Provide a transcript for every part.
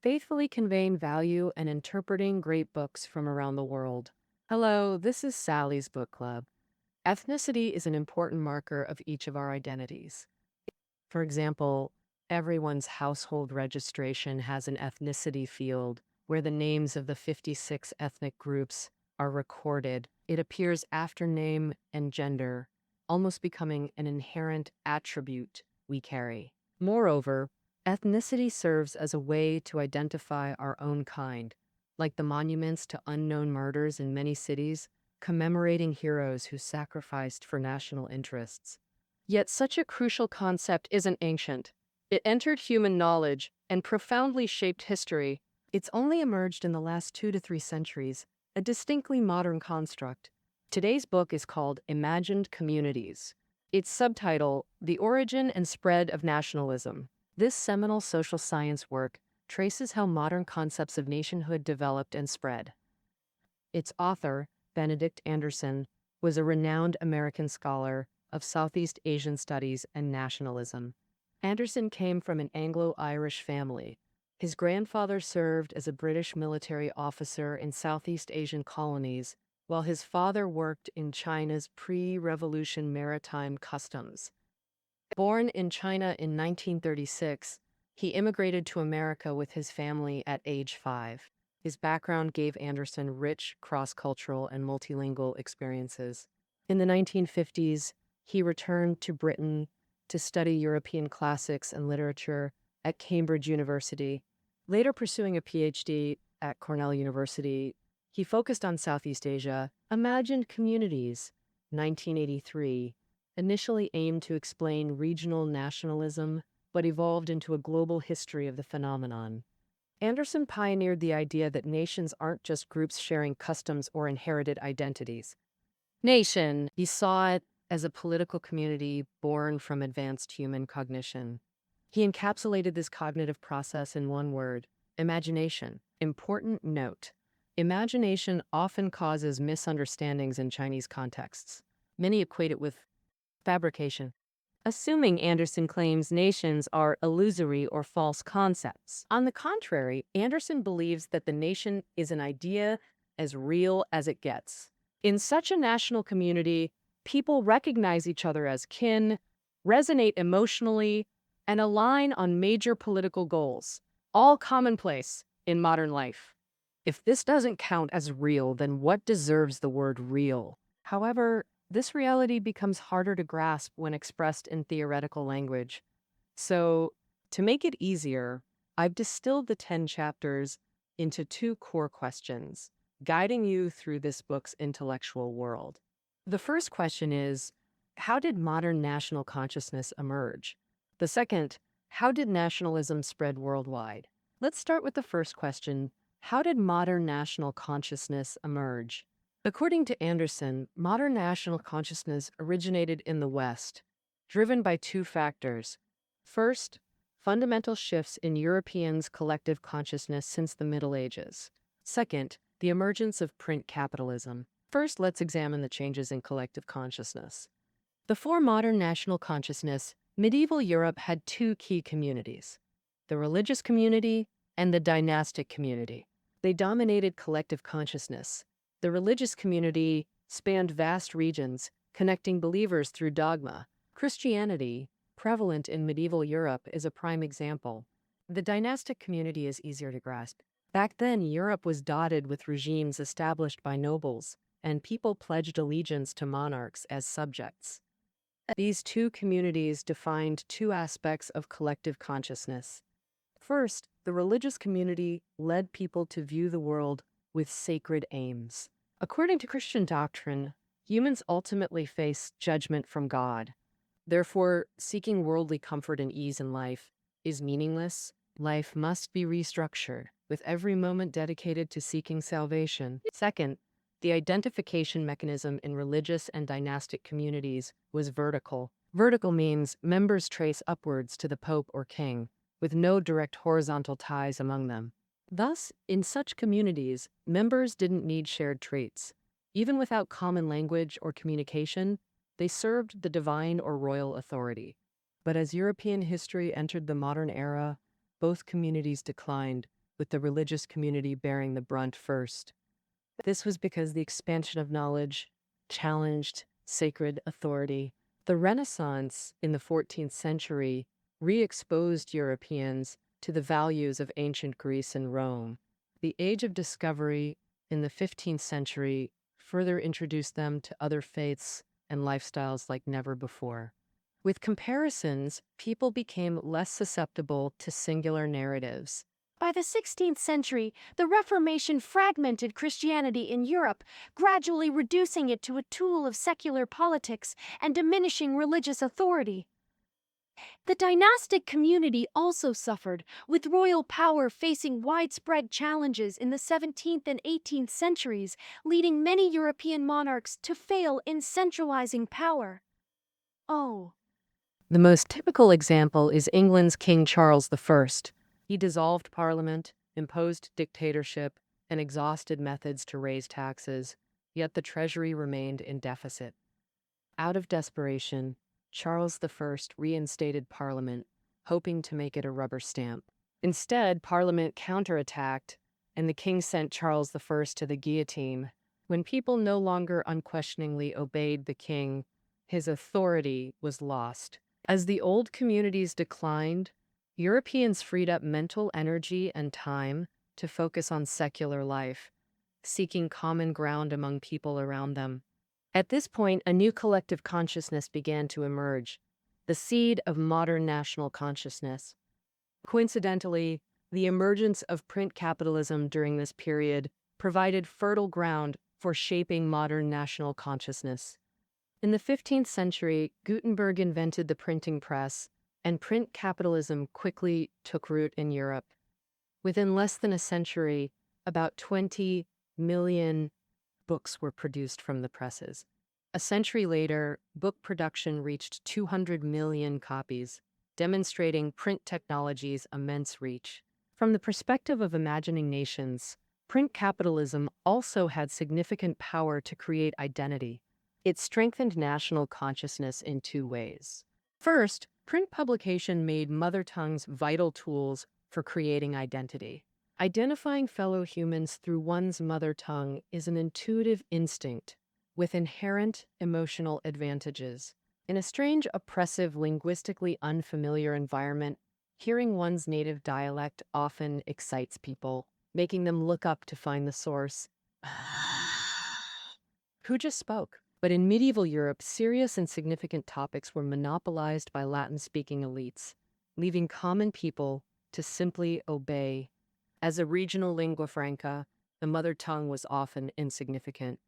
faithfully conveying value and interpreting great books from around the world. Hello, this is Sally's Book Club. Ethnicity is an important marker of each of our identities. For example, everyone's household registration has an ethnicity field where the names of the 56 ethnic groups are recorded. It appears after name and gender, almost becoming an inherent attribute we carry. Moreover, ethnicity serves as a way to identify our own kind, like the monuments to unknown murders in many cities, commemorating heroes who sacrificed for national interests. Yet such a crucial concept isn't ancient. It entered human knowledge and profoundly shaped history. It's only emerged in the last 2 to 3 centuries, a distinctly modern construct. Today's book is called Imagined Communities. Its subtitle, The Origin and Spread of Nationalism. This seminal social science work traces how modern concepts of nationhood developed and spread. Its author, Benedict Anderson, was a renowned American scholar of Southeast Asian studies and nationalism. Anderson came from an Anglo-Irish family. His grandfather served as a British military officer in Southeast Asian colonies, while his father worked in China's pre-revolution maritime customs. Born in China in 1936, he immigrated to America with his family at age 5. His background gave Anderson rich cross-cultural and multilingual experiences. In the 1950s, he returned to Britain to study European classics and literature at Cambridge University. Later pursuing a PhD at Cornell University, he focused on Southeast Asia. Imagined Communities, 1983, initially aimed to explain regional nationalism, but evolved into a global history of the phenomenon. Anderson pioneered the idea that nations aren't just groups sharing customs or inherited identities. He saw it as a political community born from advanced human cognition. He encapsulated this cognitive process in one word: imagination. Important note: imagination often causes misunderstandings in Chinese contexts. Many equate it with fabrication, assuming Anderson claims nations are illusory or false concepts. On the contrary, Anderson believes that the nation is an idea as real as it gets. In such a national community, people recognize each other as kin, resonate emotionally, and align on major political goals, all commonplace in modern life. If this doesn't count as real, then what deserves the word real? However, this reality becomes harder to grasp when expressed in theoretical language. So, to make it easier, I've distilled the 10 chapters into 2 core questions, guiding you through this book's intellectual world. The first question is, how did modern national consciousness emerge? The second, how did nationalism spread worldwide? Let's start with the first question. How did modern national consciousness emerge? According to Anderson, modern national consciousness originated in the West, driven by 2 factors. First, fundamental shifts in Europeans' collective consciousness since the Middle Ages. Second, the emergence of print capitalism. First, let's examine the changes in collective consciousness. Before modern national consciousness, medieval Europe had 2 key communities: the religious community and the dynastic community. They dominated collective consciousness. The religious community spanned vast regions, connecting believers through dogma. Christianity, prevalent in medieval Europe, is a prime example. The dynastic community is easier to grasp. Back then, Europe was dotted with regimes established by nobles, and people pledged allegiance to monarchs as subjects. These 2 communities defined 2 aspects of collective consciousness. First, the religious community led people to view the world with sacred aims. According to Christian doctrine, humans ultimately face judgment from God. Therefore, seeking worldly comfort and ease in life is meaningless. Life must be restructured, with every moment dedicated to seeking salvation. Second, the identification mechanism in religious and dynastic communities was vertical. Vertical means members trace upwards to the pope or king, with no direct horizontal ties among them. Thus, in such communities, members didn't need shared traits. Even without common language or communication, they served the divine or royal authority. But as European history entered the modern era, both communities declined, with the religious community bearing the brunt first. This was because the expansion of knowledge challenged sacred authority. The Renaissance in the 14th century re-exposed Europeans to the values of ancient Greece and Rome. The Age of Discovery in the 15th century further introduced them to other faiths and lifestyles like never before. With comparisons, people became less susceptible to singular narratives. By the 16th century, the Reformation fragmented Christianity in Europe, gradually reducing it to a tool of secular politics and diminishing religious authority. The dynastic community also suffered, with royal power facing widespread challenges in the 17th and 18th centuries, leading many European monarchs to fail in centralizing power. The most typical example is England's King Charles I. He dissolved parliament, imposed dictatorship, and exhausted methods to raise taxes, yet the treasury remained in deficit. Out of desperation, Charles I reinstated parliament, hoping to make it a rubber stamp. Instead, parliament counterattacked, and the king sent Charles I to the guillotine. When people no longer unquestioningly obeyed the king, his authority was lost. As the old communities declined, Europeans freed up mental energy and time to focus on secular life, seeking common ground among people around them. At this point, a new collective consciousness began to emerge, the seed of modern national consciousness. Coincidentally, the emergence of print capitalism during this period provided fertile ground for shaping modern national consciousness. In the 15th century, Gutenberg invented the printing press, and print capitalism quickly took root in Europe. Within less than a century, about 20 million books were produced from the presses. A century later, book production reached 200 million copies, demonstrating print technology's immense reach. From the perspective of imagining nations, print capitalism also had significant power to create identity. It strengthened national consciousness in two ways. First, print publication made mother tongues vital tools for creating identity. Identifying fellow humans through one's mother tongue is an intuitive instinct with inherent emotional advantages. In a strange, oppressive, linguistically unfamiliar environment, hearing one's native dialect often excites people, making them look up to find the source. Who just spoke? But in medieval Europe, serious and significant topics were monopolized by Latin-speaking elites, leaving common people to simply obey. As a regional lingua franca, the mother tongue was often insignificant.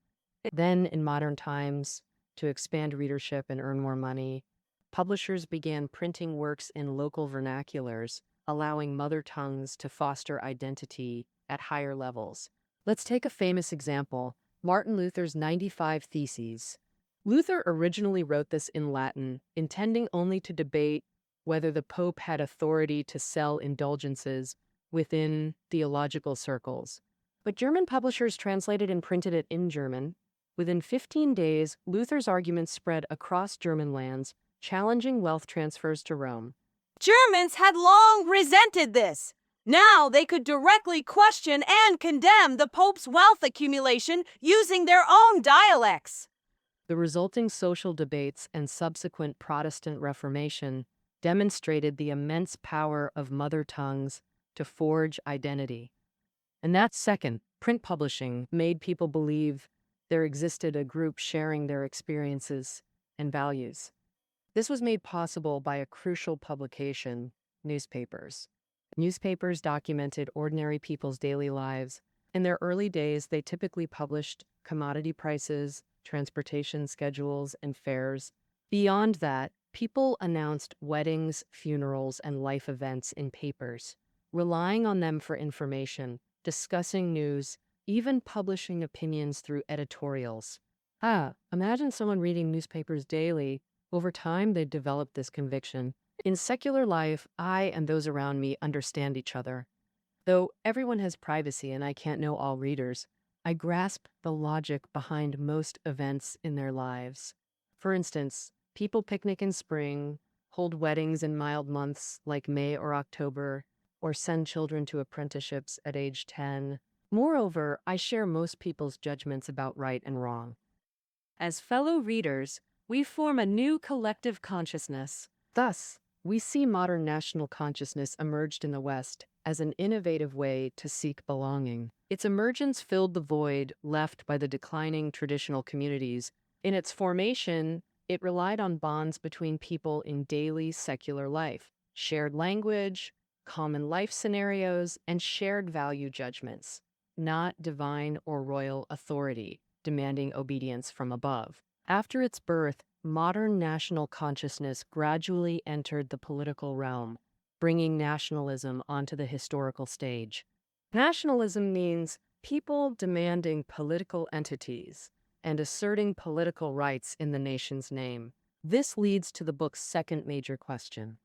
Then, in modern times, to expand readership and earn more money, publishers began printing works in local vernaculars, allowing mother tongues to foster identity at higher levels. Let's take a famous example. Martin Luther's 95 Theses. Luther originally wrote this in Latin, intending only to debate whether the Pope had authority to sell indulgences within theological circles. But German publishers translated and printed it in German. Within 15 days, Luther's arguments spread across German lands, challenging wealth transfers to Rome. Germans had long resented this. Now they could directly question and condemn the Pope's wealth accumulation using their own dialects. The resulting social debates and subsequent Protestant Reformation demonstrated the immense power of mother tongues to forge identity. And that second, print publishing made people believe there existed a group sharing their experiences and values. This was made possible by a crucial publication, newspapers. Newspapers documented ordinary people's daily lives. In their early days, they typically published commodity prices, transportation schedules, and fares. Beyond that, people announced weddings, funerals, and life events in papers, relying on them for information, discussing news, even publishing opinions through editorials. Imagine someone reading newspapers daily. Over time, they developed this conviction. In secular life, I and those around me understand each other. Though everyone has privacy and I can't know all readers, I grasp the logic behind most events in their lives. For instance, people picnic in spring, hold weddings in mild months like May or October, or send children to apprenticeships at age 10. Moreover, I share most people's judgments about right and wrong. As fellow readers, we form a new collective consciousness. Thus, we see modern national consciousness emerged in the West as an innovative way to seek belonging. Its emergence filled the void left by the declining traditional communities. In its formation, it relied on bonds between people in daily secular life, shared language, common life scenarios, and shared value judgments, not divine or royal authority demanding obedience from above. After its birth, modern national consciousness gradually entered the political realm, bringing nationalism onto the historical stage. Nationalism means people demanding political entities and asserting political rights in the nation's name. This leads to the book's second major question.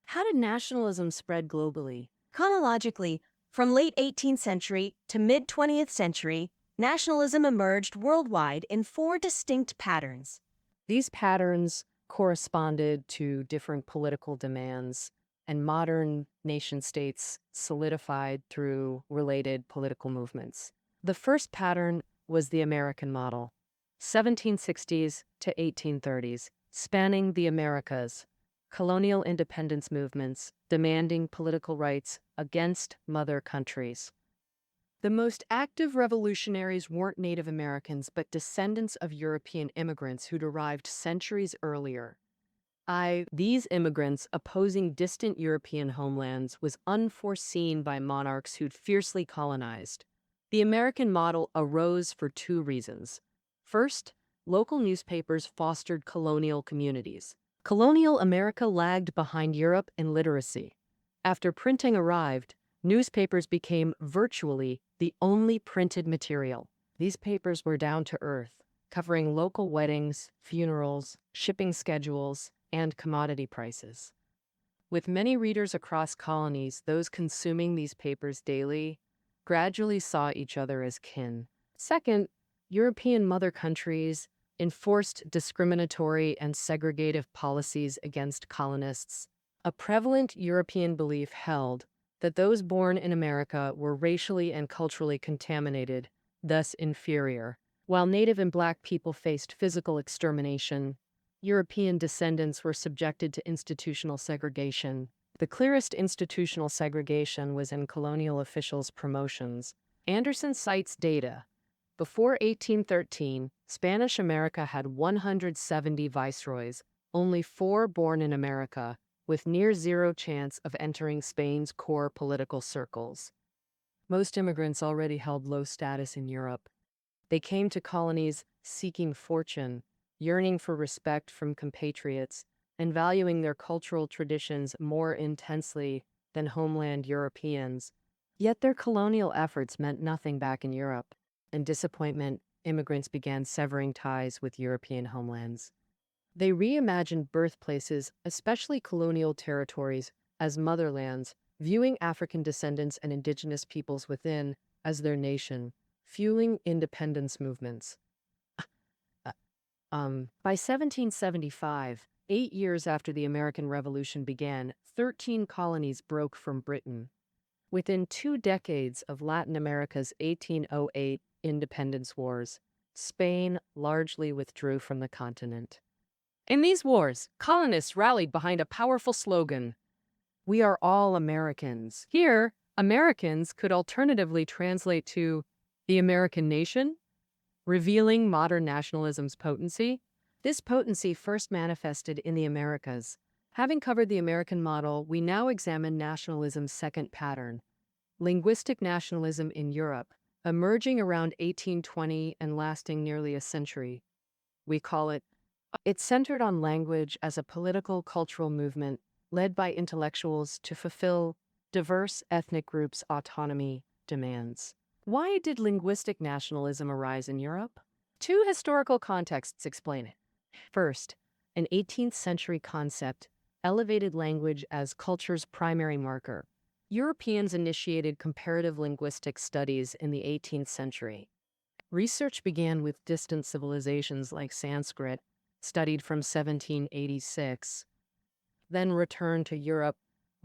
How did nationalism spread globally? Chronologically, from late 18th century to mid 20th century, nationalism emerged worldwide in four distinct patterns. These patterns corresponded to different political demands, and modern nation states solidified through related political movements. The first pattern was the American model, 1760s to 1830s, spanning the Americas, colonial independence movements demanding political rights against mother countries. The most active revolutionaries weren't Native Americans, but descendants of European immigrants who'd arrived centuries earlier. These immigrants opposing distant European homelands was unforeseen by monarchs who'd fiercely colonized. The American model arose for two reasons. First, local newspapers fostered colonial communities. Colonial America lagged behind Europe in literacy. After printing arrived, newspapers became virtually the only printed material. These papers were down to earth, covering local weddings, funerals, shipping schedules, and commodity prices. With many readers across colonies, those consuming these papers daily gradually saw each other as kin. Second, European mother countries enforced discriminatory and segregative policies against colonists. A prevalent European belief held that those born in America were racially and culturally contaminated, thus inferior. While Native and Black people faced physical extermination, European descendants were subjected to institutional segregation. The clearest institutional segregation was in colonial officials' promotions. Anderson cites data. Before 1813, Spanish America had 170 viceroys, only 4 born in America, with near zero chance of entering Spain's core political circles. Most immigrants already held low status in Europe. They came to colonies seeking fortune, yearning for respect from compatriots, and valuing their cultural traditions more intensely than homeland Europeans. Yet their colonial efforts meant nothing back in Europe. In disappointment, immigrants began severing ties with European homelands. They reimagined birthplaces, especially colonial territories, as motherlands, viewing African descendants and indigenous peoples within as their nation, fueling independence movements. By 1775, 8 years after the American Revolution began, 13 colonies broke from Britain. Within 2 decades of Latin America's 1808 independence wars, Spain largely withdrew from the continent. In these wars, colonists rallied behind a powerful slogan: "We are all Americans." Here, Americans could alternatively translate to the American nation, revealing modern nationalism's potency. This potency first manifested in the Americas. Having covered the American model, we now examine nationalism's second pattern, linguistic nationalism in Europe, emerging around 1820 and lasting nearly a century. We call it. It's centered on language as a political cultural movement led by intellectuals to fulfill diverse ethnic groups' autonomy demands. Why did linguistic nationalism arise in Europe? 2 historical contexts explain it. First, an 18th century concept elevated language as culture's primary marker. Europeans initiated comparative linguistic studies in the 18th century. Research began with distant civilizations like Sanskrit, studied from 1786, then returned to Europe,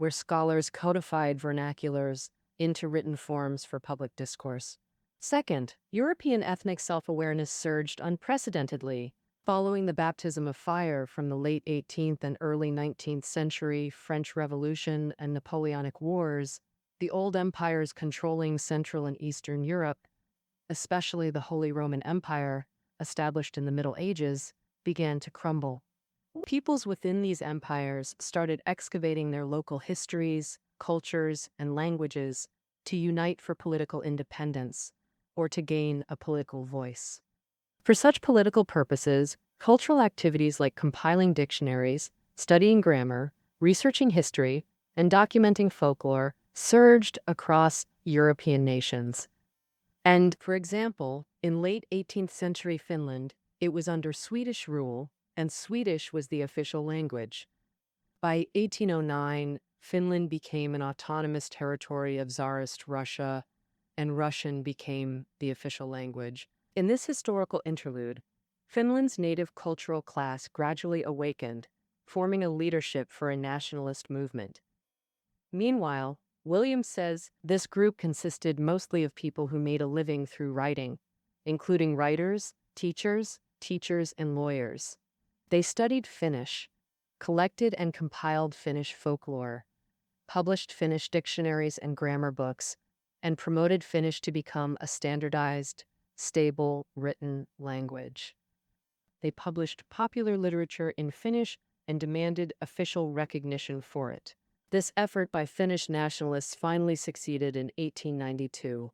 where scholars codified vernaculars into written forms for public discourse. Second, European ethnic self-awareness surged unprecedentedly following the baptism of fire from the late 18th and early 19th century French Revolution and Napoleonic Wars. The old empires controlling Central and Eastern Europe, especially the Holy Roman Empire, established in the Middle Ages, began to crumble. Peoples within these empires started excavating their local histories, cultures, and languages to unite for political independence or to gain a political voice. For such political purposes, cultural activities like compiling dictionaries, studying grammar, researching history, and documenting folklore surged across European nations. And, for example, in late 18th century Finland, it was under Swedish rule, and Swedish was the official language. By 1809, Finland became an autonomous territory of Tsarist Russia, and Russian became the official language. In this historical interlude, Finland's native cultural class gradually awakened, forming a leadership for a nationalist movement. Meanwhile, Williams says this group consisted mostly of people who made a living through writing, including writers, teachers, and lawyers. They studied Finnish, collected and compiled Finnish folklore, published Finnish dictionaries and grammar books, and promoted Finnish to become a standardized, stable, written language. They published popular literature in Finnish and demanded official recognition for it. This effort by Finnish nationalists finally succeeded in 1892.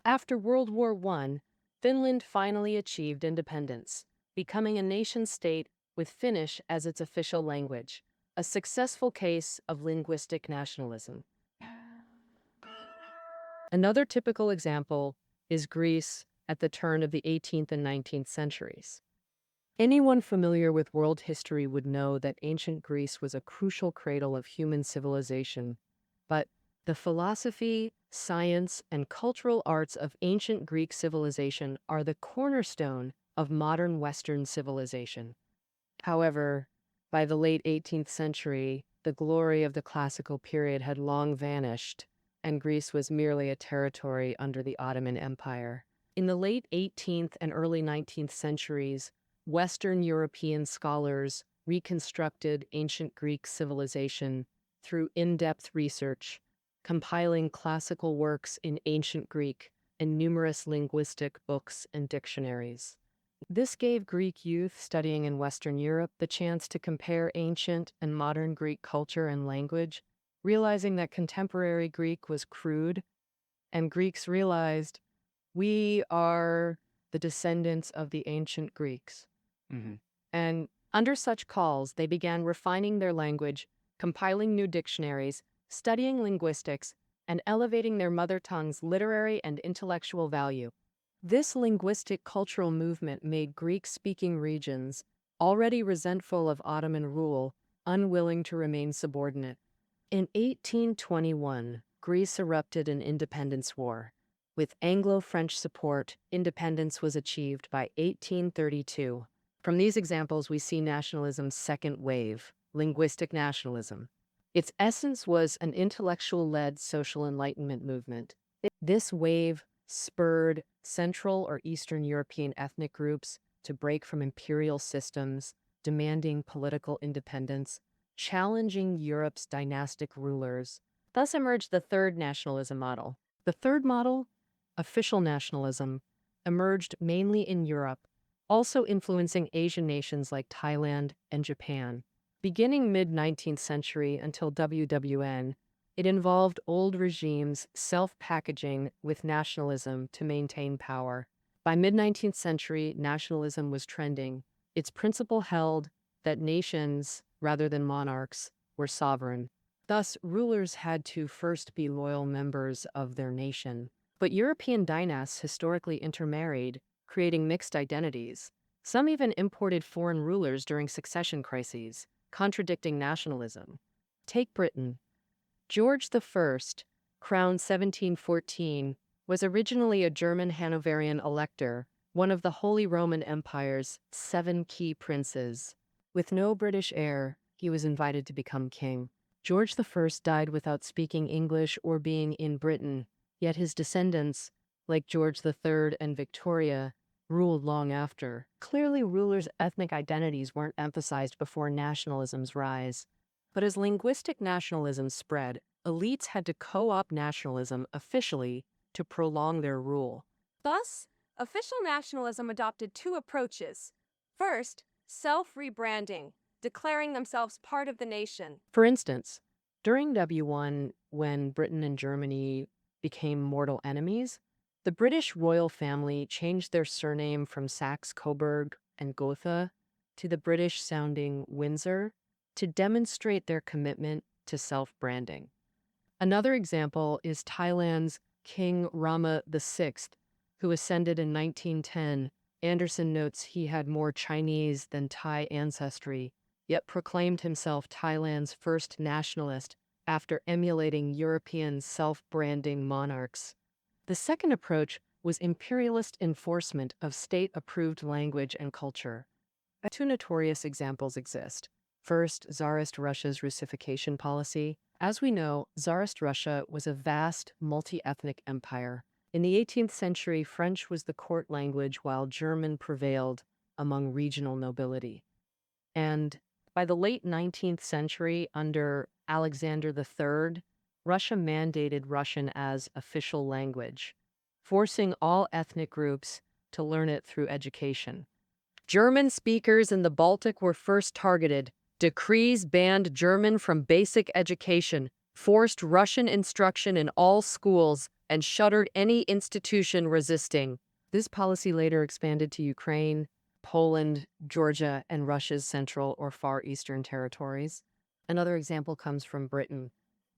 After World War I, Finland finally achieved independence, becoming a nation-state with Finnish as its official language, a successful case of linguistic nationalism. Another typical example is Greece at the turn of the 18th and 19th centuries. Anyone familiar with world history would know that ancient Greece was a crucial cradle of human civilization, but the philosophy, science, and cultural arts of ancient Greek civilization are the cornerstone of modern Western civilization. However, by the late 18th century, the glory of the classical period had long vanished, and Greece was merely a territory under the Ottoman Empire. In the late 18th and early 19th centuries, Western European scholars reconstructed ancient Greek civilization through in-depth research, compiling classical works in ancient Greek and numerous linguistic books and dictionaries. This gave Greek youth studying in Western Europe the chance to compare ancient and modern Greek culture and language, realizing that contemporary Greek was crude, and Greeks realized we are the descendants of the ancient Greeks. And under such calls, they began refining their language, compiling new dictionaries, studying linguistics, and elevating their mother tongue's literary and intellectual value. This linguistic cultural movement made Greek-speaking regions, already resentful of Ottoman rule, unwilling to remain subordinate. In 1821, Greece erupted an independence war. With Anglo-French support, independence was achieved by 1832. From these examples, we see nationalism's second wave, linguistic nationalism. Its essence was an intellectual-led social enlightenment movement. This wave spurred Central or Eastern European ethnic groups to break from imperial systems, demanding political independence, challenging Europe's dynastic rulers. Thus emerged the third nationalism model. The third model, official nationalism, emerged mainly in Europe, also influencing Asian nations like Thailand and Japan. Beginning mid-19th century until WWN, it involved old regimes self-packaging with nationalism to maintain power. By mid-19th century, nationalism was trending. Its principle held that nations, rather than monarchs, were sovereign. Thus, rulers had to first be loyal members of their nation. But European dynasts historically intermarried, creating mixed identities. Some even imported foreign rulers during succession crises, contradicting nationalism. Take Britain. George I, crowned 1714, was originally a German Hanoverian elector, one of the Holy Roman Empire's 7 key princes. With no British heir, he was invited to become king. George I died without speaking English or being in Britain, yet his descendants, like George III and Victoria, ruled long after. Clearly, rulers' ethnic identities weren't emphasized before nationalism's rise. But as linguistic nationalism spread, elites had to co-opt nationalism officially to prolong their rule. Thus, official nationalism adopted two approaches. First, self-rebranding, declaring themselves part of the nation. For instance, during W1, when Britain and Germany became mortal enemies, the British royal family changed their surname from Saxe-Coburg and Gotha to the British-sounding Windsor to demonstrate their commitment to self-branding. Another example is Thailand's King Rama VI, who ascended in 1910. Anderson notes he had more Chinese than Thai ancestry, yet proclaimed himself Thailand's first nationalist after emulating European self-branding monarchs. The second approach was imperialist enforcement of state-approved language and culture. Two notorious examples exist. First, Tsarist Russia's Russification policy. As we know, Tsarist Russia was a vast, multi-ethnic empire. In the 18th century, French was the court language while German prevailed among regional nobility. And by the late 19th century, under Alexander III, Russia mandated Russian as official language, forcing all ethnic groups to learn it through education. German speakers in the Baltic were first targeted. Decrees banned German from basic education, forced Russian instruction in all schools, and shuttered any institution resisting. This policy later expanded to Ukraine, Poland, Georgia, and Russia's central or far eastern territories. Another example comes from Britain.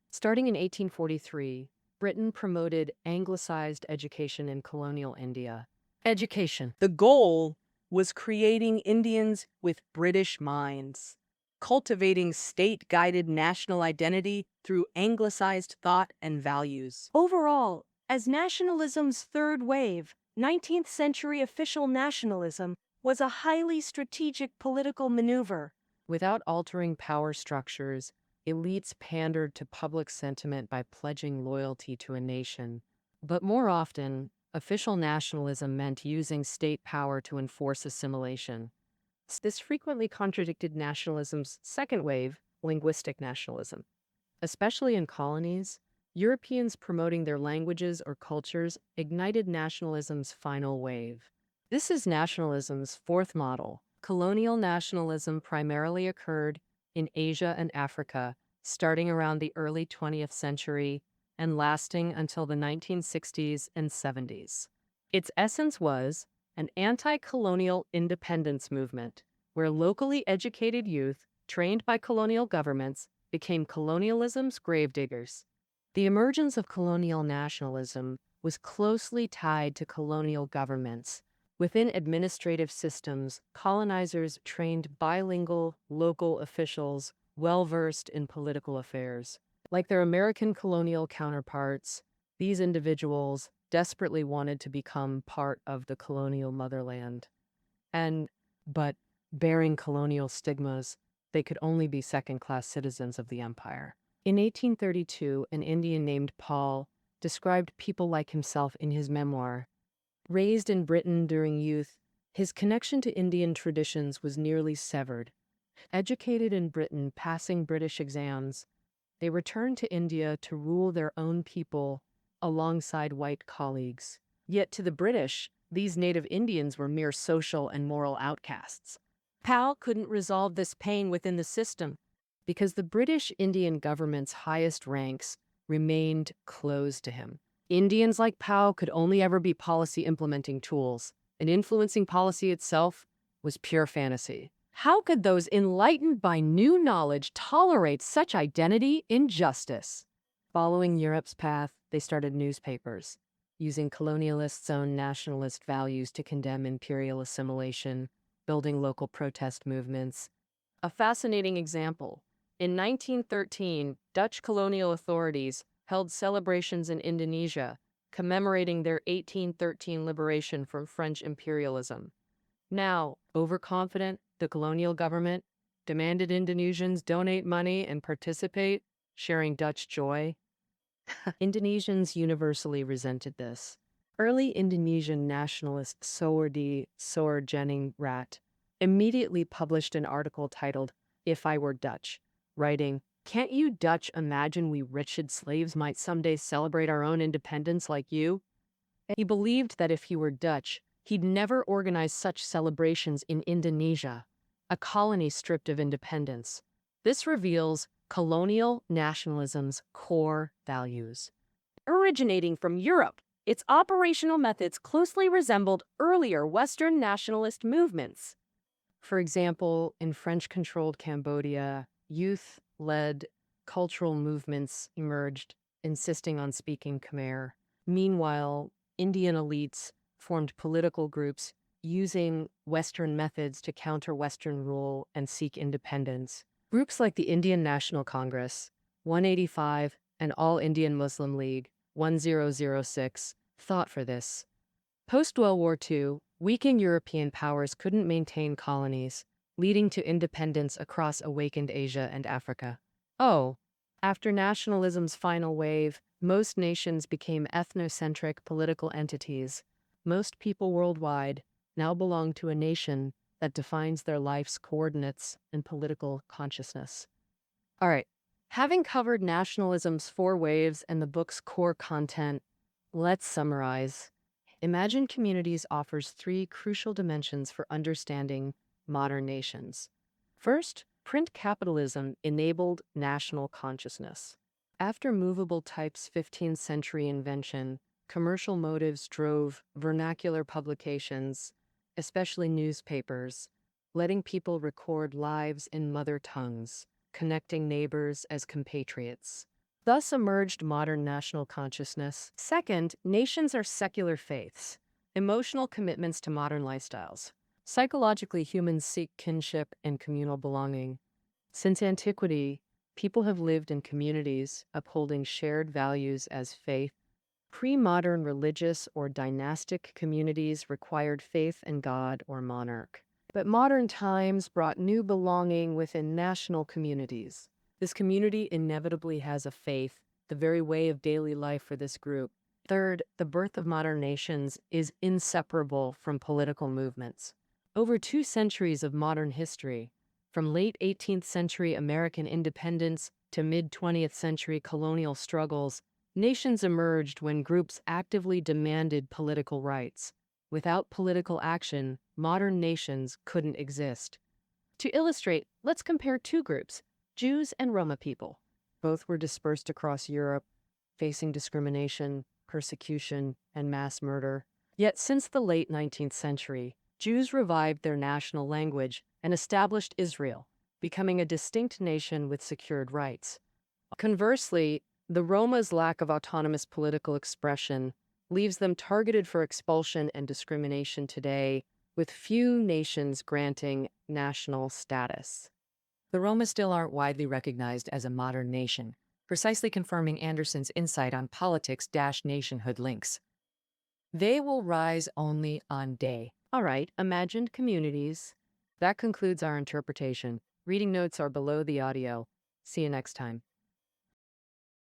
Starting in 1843, Britain promoted anglicized education in colonial India. Education. The goal was creating Indians with British minds, cultivating state-guided national identity through anglicized thought and values. Overall, as nationalism's third wave, 19th century official nationalism was a highly strategic political maneuver. Without altering power structures, elites pandered to public sentiment by pledging loyalty to a nation. But more often, official nationalism meant using state power to enforce assimilation. This frequently contradicted nationalism's second wave, linguistic nationalism. Especially in colonies, Europeans promoting their languages or cultures ignited nationalism's final wave. This is nationalism's fourth model. Colonial nationalism primarily occurred in Asia and Africa, starting around the early 20th century and lasting until the 1960s and 70s. Its essence was an anti-colonial independence movement, where locally educated youth, trained by colonial governments, became colonialism's gravediggers. The emergence of colonial nationalism was closely tied to colonial governments. Within administrative systems, colonizers trained bilingual local officials well-versed in political affairs. Like their American colonial counterparts, these individuals desperately wanted to become part of the colonial motherland. But bearing colonial stigmas, they could only be second-class citizens of the empire. In 1832, an Indian named Paul described people like himself in his memoir. Raised in Britain during youth, his connection to Indian traditions was nearly severed. Educated in Britain, passing British exams, they returned to India to rule their own people alongside white colleagues. Yet to the British, these native Indians were mere social and moral outcasts. Powell couldn't resolve this pain within the system because the British Indian government's highest ranks remained closed to him. Indians like Powell could only ever be policy implementing tools, and influencing policy itself was pure fantasy. How could those enlightened by new knowledge tolerate such identity injustice? Following Europe's path, they started newspapers, using colonialists' own nationalist values to condemn imperial assimilation, building local protest movements. A fascinating example. In 1913, Dutch colonial authorities held celebrations in Indonesia, commemorating their 1813 liberation from French imperialism. Now, overconfident, the colonial government demanded Indonesians donate money and participate sharing Dutch joy. Indonesians universally resented this. Early Indonesian nationalist Soerdi Soerjeningrat immediately published an article titled, "If I Were Dutch," writing, "Can't you Dutch imagine we wretched slaves might someday celebrate our own independence like you?" He believed that if he were Dutch, he'd never organize such celebrations in Indonesia, a colony stripped of independence. This reveals colonial nationalism's core values. Originating from Europe, its operational methods closely resembled earlier Western nationalist movements. For example, in French-controlled Cambodia, youth-led cultural movements emerged, insisting on speaking Khmer. Meanwhile, Indian elites formed political groups using Western methods to counter Western rule and seek independence. Groups like the Indian National Congress, 185, and All Indian Muslim League, 1006, fought for this. Post-World War II, weakened European powers couldn't maintain colonies, leading to independence across awakened Asia and Africa. After nationalism's final wave, most nations became ethnocentric political entities. Most people worldwide now belong to a nation that defines their life's coordinates and political consciousness. All right, having covered nationalism's four waves and the book's core content, let's summarize. Imagine Communities offers three crucial dimensions for understanding modern nations. First, print capitalism enabled national consciousness. After movable type's 15th century invention, commercial motives drove vernacular publications, especially newspapers, letting people record lives in mother tongues, connecting neighbors as compatriots. Thus emerged modern national consciousness. Second, nations are secular faiths, emotional commitments to modern lifestyles. Psychologically, humans seek kinship and communal belonging. Since antiquity, people have lived in communities, upholding shared values as faith. Pre-modern religious or dynastic communities required faith in God or monarch. But modern times brought new belonging within national communities. This community inevitably has a faith, the very way of daily life for this group. Third, the birth of modern nations is inseparable from political movements. Over 2 centuries of modern history, from late 18th century American independence to mid-20th century colonial struggles, nations emerged when groups actively demanded political rights. Without political action, modern nations couldn't exist. To illustrate, let's compare two groups, Jews and Roma people. Both were dispersed across Europe, facing discrimination, persecution, and mass murder. Yet since the late 19th century, Jews revived their national language and established Israel, becoming a distinct nation with secured rights. Conversely, the Roma's lack of autonomous political expression leaves them targeted for expulsion and discrimination today, with few nations granting national status. The Roma still aren't widely recognized as a modern nation, precisely confirming Anderson's insight on politics-nationhood links. They will rise only on day. All right, imagined communities. That concludes our interpretation. Reading notes are below the audio. See you next time.